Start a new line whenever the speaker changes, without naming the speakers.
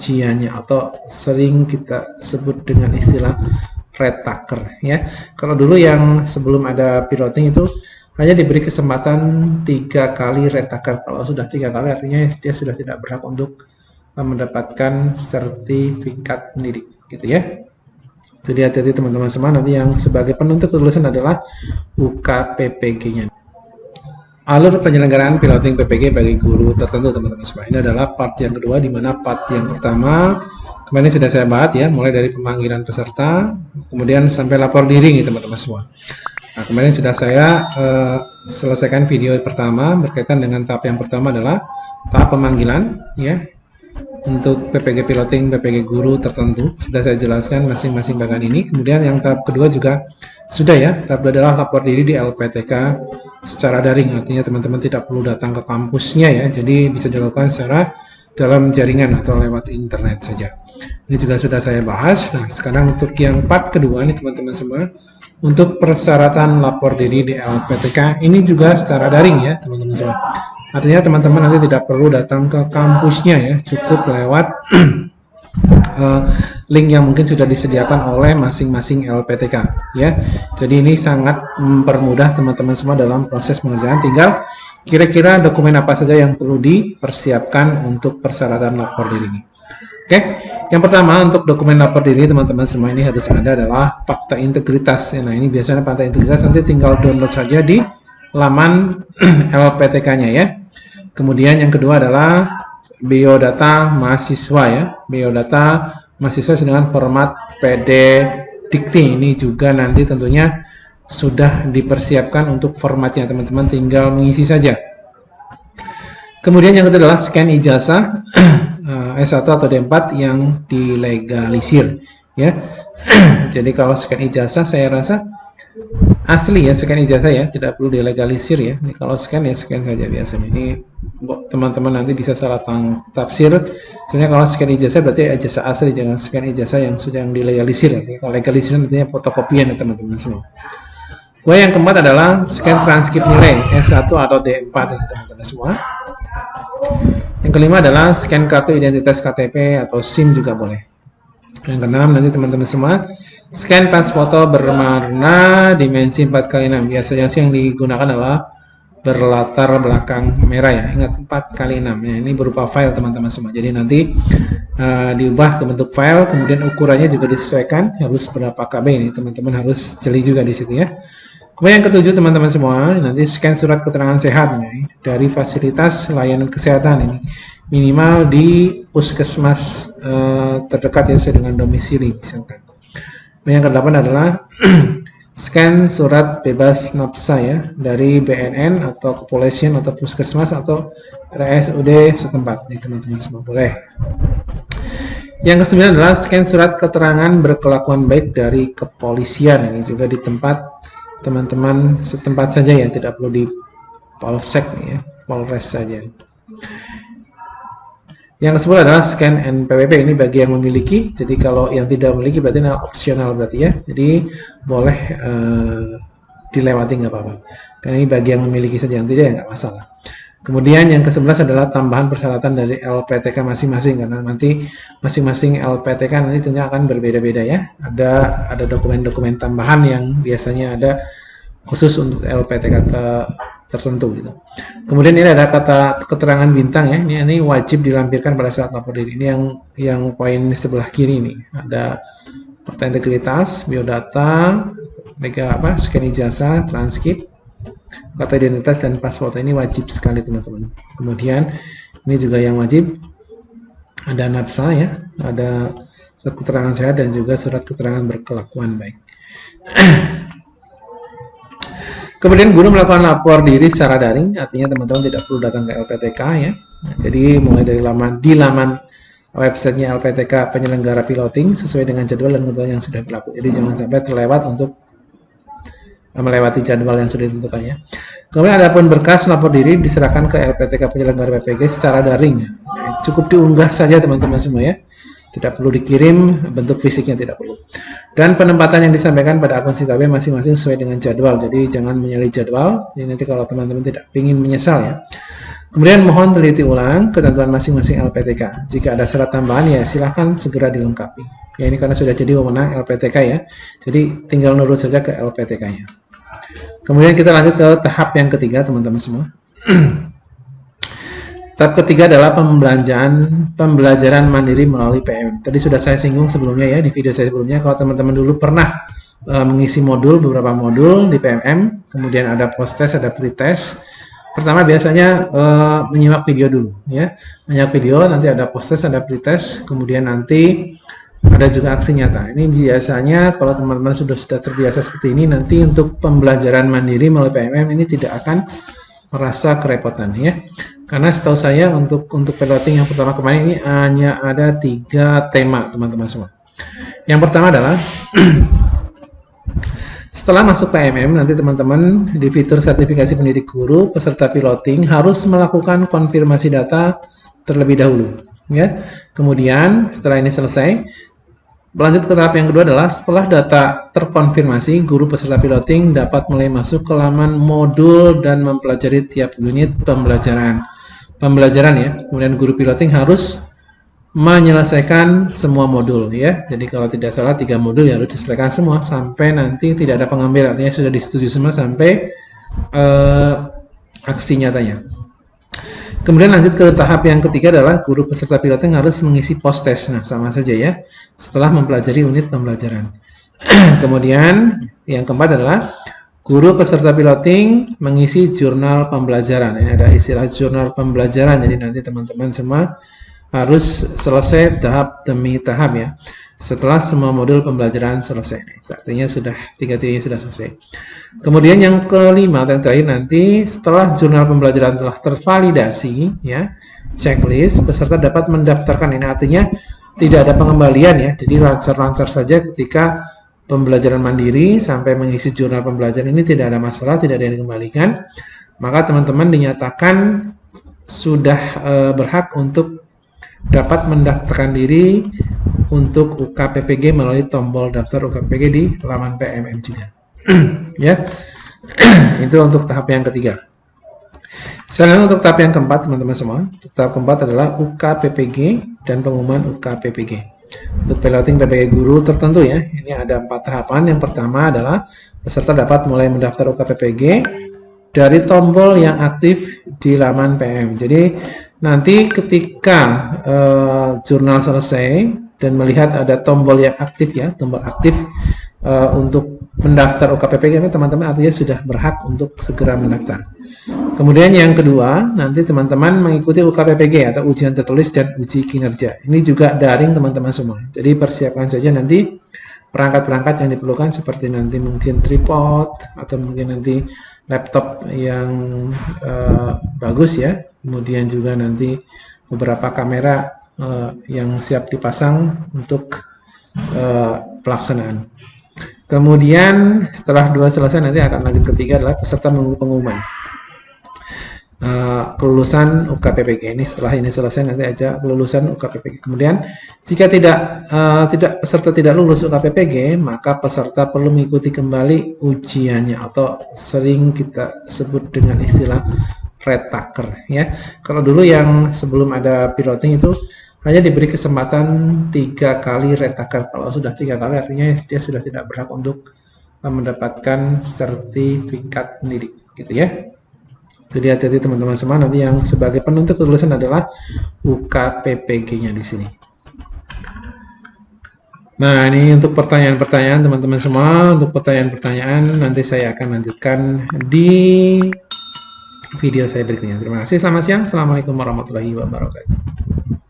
ujiannya, atau sering kita sebut dengan istilah retaker ya. Kalau dulu yang sebelum ada piloting itu hanya diberi kesempatan 3 kali retaker. Kalau sudah 3 kali artinya dia sudah tidak berhak untuk mendapatkan sertifikat pendidik gitu ya. Jadi hati-hati teman-teman semua, nanti yang sebagai penuntut kelulusan adalah UKPPG-nya. Alur penyelenggaraan piloting PPG bagi guru tertentu teman-teman semua. Ini adalah part yang kedua, di mana part yang pertama kemarin sudah saya bahas ya, mulai dari pemanggilan peserta, kemudian sampai lapor diri nih teman-teman semua. Nah, kemarin sudah saya selesaikan video pertama berkaitan dengan tahap yang pertama adalah tahap pemanggilan ya. Untuk PPG piloting, PPG guru tertentu sudah saya jelaskan masing-masing bagian ini. Kemudian yang tahap kedua juga sudah ya, tahap kedua adalah lapor diri di LPTK secara daring, artinya teman-teman tidak perlu datang ke kampusnya ya, jadi bisa dilakukan secara dalam jaringan atau lewat internet saja. Ini juga sudah saya bahas. Nah, sekarang untuk yang part kedua nih teman-teman semua, untuk persyaratan lapor diri di LPTK ini juga secara daring ya teman-teman semua. Artinya teman-teman nanti tidak perlu datang ke kampusnya ya, cukup lewat link yang mungkin sudah disediakan oleh masing-masing LPTK ya. Jadi ini sangat mempermudah teman-teman semua dalam proses pengerjaan. Tinggal kira-kira dokumen apa saja yang perlu dipersiapkan untuk persyaratan lapor diri ini. Oke, yang pertama untuk dokumen lapor diri teman-teman semua ini harus ada adalah fakta integritas. Nah, ini biasanya fakta integritas nanti tinggal download saja di laman LPTK-nya ya. Kemudian yang kedua adalah biodata mahasiswa ya. Biodata mahasiswa dengan format PDF. Ini juga nanti tentunya sudah dipersiapkan untuk formatnya, teman-teman tinggal mengisi saja. Kemudian yang kedua adalah scan ijazah S1 atau D4 yang dilegalisir ya. Jadi kalau scan ijazah saya rasa asli ya, scan ijazah ya, tidak perlu dilegalisir ya. Ini kalau scan ya scan saja biasanya. Ini teman-teman nanti bisa salah tafsir. Sebenarnya kalau scan ijazah berarti ijazah asli, jangan scan ijazah yang sudah dilegalisir ya. Kalau legalisir nantinya fotokopian ya teman-teman semua. Yang keempat adalah scan transkrip nilai S1 atau D4 ya teman-teman semua. Yang kelima adalah scan kartu identitas KTP atau SIM juga boleh. Yang keenam nanti teman-teman semua scan pas foto berwarna dimensi 4x6. Biasanya sih yang digunakan adalah berlatar belakang merah ya. Ingat 4x6 ya, ini berupa file teman-teman semua. Jadi nanti diubah ke bentuk file, kemudian ukurannya juga disesuaikan harus berapa KB ini teman-teman harus jeli juga di situ ya. Kemudian yang ketujuh teman-teman semua, nanti scan surat keterangan sehat ini dari fasilitas layanan kesehatan ini minimal di puskesmas terdekat ya sesuai dengan domisili misalkan. Yang kedelapan adalah scan surat bebas nafsa ya dari BNN atau kepolisian atau puskesmas atau RSUD setempat nih teman-teman semua boleh. Yang kesembilan adalah scan surat keterangan berkelakuan baik dari kepolisian, ini juga di tempat teman-teman setempat saja ya, tidak perlu di polsek ya, polres saja. Yang ke-10 adalah scan NPWP, ini bagi yang memiliki. Jadi kalau yang tidak memiliki berarti opsional berarti ya. Jadi boleh dilewati nggak apa-apa. Karena ini bagi yang memiliki saja, yang tidak ya nggak masalah. Kemudian yang ke-11 adalah tambahan persyaratan dari LPTK masing-masing, karena nanti masing-masing LPTK nanti tentunya akan berbeda-beda ya. Ada dokumen-dokumen tambahan yang biasanya ada khusus untuk LPTK tertentu gitu. Kemudian ini ada kata keterangan bintang ya. Ini wajib dilampirkan pada saat lapor diri. Ini yang poin sebelah kiri ini. Ada fakta integritas, biodata, scan ijazah, transkrip, kata identitas dan paspor. Ini wajib sekali teman-teman. Kemudian ini juga yang wajib ada nafsa ya, ada surat keterangan sehat dan juga surat keterangan berkelakuan baik. Kemudian guru melakukan lapor diri secara daring, artinya teman-teman tidak perlu datang ke LPTK ya. Nah, jadi mulai dari laman websitenya LPTK penyelenggara piloting sesuai dengan jadwal dan ketentuan yang sudah berlaku. Jadi jangan sampai terlewat untuk melewati jadwal yang sudah ditentukannya. Kemudian adapun berkas lapor diri diserahkan ke LPTK penyelenggara PPG secara daring. Nah, cukup diunggah saja teman-teman semua ya. Tidak perlu dikirim, bentuk fisiknya tidak perlu. Dan penempatan yang disampaikan pada akun SIKB masing-masing sesuai dengan jadwal. Jadi jangan menyalahi jadwal. Jadi nanti kalau teman-teman tidak ingin menyesal ya. Kemudian mohon teliti ulang ketentuan masing-masing LPTK. Jika ada syarat tambahan ya silahkan segera dilengkapi. Ya ini karena sudah jadi wewenang LPTK ya. Jadi tinggal nurut saja ke LPTK-nya. Kemudian kita lanjut ke tahap yang ketiga teman-teman semua. Tahap ketiga adalah pembelajaran mandiri melalui PMM. Tadi sudah saya singgung sebelumnya ya di video saya sebelumnya. Kalau teman-teman dulu pernah mengisi modul, beberapa modul di PMM, kemudian ada post-test, ada pre-test. Pertama biasanya menyimak video dulu ya. Menyimak video, nanti ada post-test, ada pre-test, kemudian nanti ada juga aksi nyata. Ini biasanya kalau teman-teman sudah terbiasa seperti ini, nanti untuk pembelajaran mandiri melalui PMM ini tidak akan merasa kerepotan ya. Karena setahu saya untuk piloting yang pertama kemarin ini hanya ada 3 tema teman-teman semua. Yang pertama adalah setelah masuk PMM, nanti teman-teman di fitur sertifikasi pendidik guru, peserta piloting harus melakukan konfirmasi data terlebih dahulu. Ya. Kemudian setelah ini selesai, lanjut ke tahap yang kedua adalah setelah data terkonfirmasi, guru peserta piloting dapat mulai masuk ke laman modul dan mempelajari tiap unit pembelajaran ya. Kemudian guru piloting harus menyelesaikan semua modul ya. Jadi kalau tidak salah 3 modul ya harus diselesaikan semua sampai nanti tidak ada pengambil, artinya sudah disetujui semua sampai aksi nyatanya. Kemudian lanjut ke tahap yang ketiga adalah guru peserta piloting harus mengisi post-test. Nah, sama saja ya. Setelah mempelajari unit pembelajaran. Kemudian yang keempat adalah guru peserta piloting mengisi jurnal pembelajaran. Ini ada istilah jurnal pembelajaran. Jadi nanti teman-teman semua harus selesai tahap demi tahap ya. Setelah semua modul pembelajaran selesai. Artinya sudah 3-tiganya sudah selesai. Kemudian yang kelima dan terakhir nanti setelah jurnal pembelajaran telah tervalidasi ya, checklist, peserta dapat mendaftarkan. Ini artinya tidak ada pengembalian ya. Jadi lancar-lancar saja ketika pembelajaran mandiri sampai mengisi jurnal pembelajaran ini tidak ada masalah, tidak ada yang dikembalikan. Maka teman-teman dinyatakan sudah berhak untuk dapat mendaftarkan diri untuk UKPPG melalui tombol daftar UKPPG di laman PMM juga. Ya, itu untuk tahap yang ketiga. Selanjutnya untuk tahap yang keempat teman-teman semua. Untuk tahap keempat adalah UKPPG dan pengumuman UKPPG. Untuk piloting PPG guru tertentu ya, ini ada 4 tahapan. Yang pertama adalah peserta dapat mulai mendaftar UKPPG dari tombol yang aktif di laman PM. Jadi nanti ketika jurnal selesai dan melihat ada tombol yang aktif ya, tombol aktif untuk mendaftar UKPPG, ini teman-teman artinya sudah berhak untuk segera mendaftar. Kemudian yang kedua, nanti teman-teman mengikuti UKPPG atau ujian tertulis dan uji kinerja. Ini juga daring teman-teman semua. Jadi persiapkan saja nanti perangkat-perangkat yang diperlukan seperti nanti mungkin tripod atau mungkin nanti laptop yang bagus ya. Kemudian juga nanti beberapa kamera yang siap dipasang untuk pelaksanaan. Kemudian setelah 2 selesai nanti akan lanjut ketiga adalah peserta menunggu pengumuman kelulusan UKPPG. Ini setelah ini selesai nanti aja kelulusan UKPPG. Kemudian jika peserta tidak lulus UKPPG, maka peserta perlu mengikuti kembali ujiannya atau sering kita sebut dengan istilah retaker ya. Kalau dulu yang sebelum ada piloting itu hanya diberi kesempatan 3 kali retaker. Kalau sudah 3 kali artinya dia sudah tidak berhak untuk mendapatkan sertifikat pendidik gitu ya. Jadi hati-hati teman-teman semua, nanti yang sebagai penuntut kelulusan adalah UKPPG-nya di sini. Nah, ini untuk pertanyaan-pertanyaan teman-teman semua. Untuk pertanyaan-pertanyaan nanti saya akan lanjutkan di video saya berikutnya. Terima kasih, selamat siang. Assalamualaikum warahmatullahi wabarakatuh.